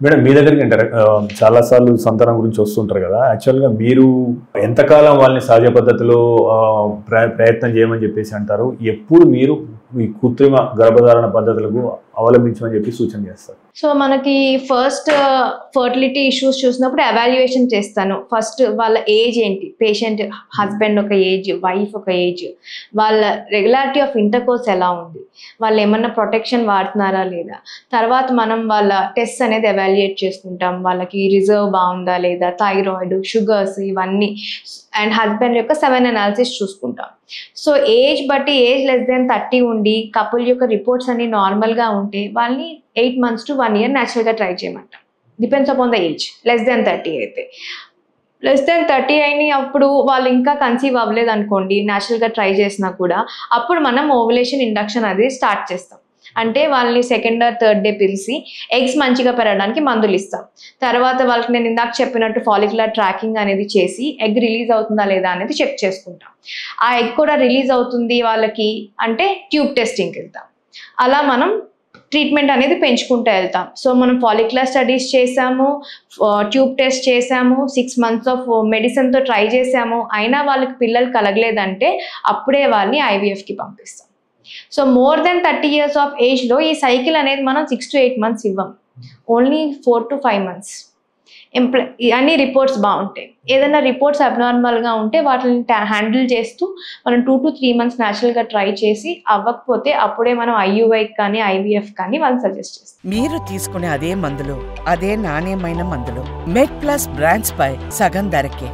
Madam మీ దగ్గరికి అంటారు చాలా సార్లు సంతానం గురించి వస్తుంటారు కదా, యాక్చువల్గా మీరు ఎంతకాలం వాళ్ళని సహజ పద్ధతిలో ప్రయత్నం చేయమని చెప్పేసి అంటారు, ఎప్పుడు మీరు ఈ కృత్రిమ గర్భధారణ పద్ధతులకు అవలంబించమని చెప్పి సూచన చేస్తారు? సో మనకి ఫస్ట్ ఫర్టిలిటీ ఇష్యూస్ చూసినప్పుడు ఎవాల్యుయేషన్ చేస్తాను. ఫస్ట్ వాళ్ళ ఏజ్ ఏంటి, పేషెంట్ హస్బెండ్ ఒక ఏజ్, వైఫ్ ఒక ఏజ్, వాళ్ళ రెగ్యులారిటీ ఆఫ్ ఇంటర్కోర్స్ ఎలా ఉంది, వాళ్ళు ఏమన్నా ప్రొటెక్షన్ వాడుతున్నారా లేదా, తర్వాత మనం వాళ్ళ టెస్ట్ అనేది ఎవాల్యుయేట్ చేసుకుంటాం, వాళ్ళకి రిజర్వ్ బాగుందా లేదా, థైరాయిడ్, షుగర్స్ ఇవన్నీ, అండ్ హస్బెండ్ యొక్క 7 అనాలిసిస్ చూసుకుంటాం. సో ఏజ్ బట్టి ఏజ్ లెస్ దెన్ 30 ఉండి కపుల్ యొక్క రిపోర్ట్స్ అన్ని నార్మల్గా ఉంటే వాళ్ళని 8 months to 1 year న్యాచురల్గా ట్రై చేయమంటాం. Depends upon the age. Less than 30 అయితే, లెస్ దెన్ 30 అయిన అప్పుడు వాళ్ళు ఇంకా కన్సీవ్ అవ్వలేదు అనుకోండి, న్యాచురల్గా ట్రై చేసినా కూడా అప్పుడు మనం ఓవులేషన్ ఇండక్షన్ అది స్టార్ట్ చేస్తాం. అంటే వాళ్ళని 2nd or 3rd day పిలిచి ఎగ్స్ మంచిగా పెరగడానికి మందులు ఇస్తాం. తర్వాత వాళ్ళకి నేను ఇందాక చెప్పినట్టు ఫాలిక్యులర్ ట్రాకింగ్ అనేది చేసి ఎగ్ రిలీజ్ అవుతుందా లేదా అనేది చెక్ చేసుకుంటాం. ఆ ఎగ్ కూడా రిలీజ్ అవుతుంది వాళ్ళకి అంటే ట్యూబ్ టెస్టింగ్కి వెళ్తాం. అలా మనం ట్రీట్మెంట్ అనేది పెంచుకుంటూ వెళ్తాం. సో మనం ఫాలిక్యులర్ స్టడీస్ చేసాము, ట్యూబ్ టెస్ట్ చేసాము, 6 months ఆఫ్ మెడిసిన్తో ట్రై చేసాము, అయినా వాళ్ళకి పిల్లలు కలగలేదంటే అప్పుడే వాళ్ళని ఐవీఎఫ్కి పంపిస్తాం. So more than 30 years of ఏజ్లో ఈ సైకిల్ అనేది మనం 6 to 8 months ఇవ్వం, ఓన్లీ 4 to 5 months. అన్ని రిపోర్ట్స్ బాగుంటాయి. ఏదైనా రిపోర్ట్స్ అబ్నార్మల్గా ఉంటే వాటిని హ్యాండిల్ చేస్తూ మనం 2 to 3 months న్యాచురల్గా ట్రై చేసి అవ్వకపోతే అప్పుడే మనం ఐయుఐ కానీ ఐవీఎఫ్ కానీ వాళ్ళని సజెస్ట్ చేస్తాం. మీరు తీసుకునే అదే మందులు, అదే నాణ్యమైన మందులు మెడ్ ప్లస్ బ్రాండ్స్ పై సగం ధరకే.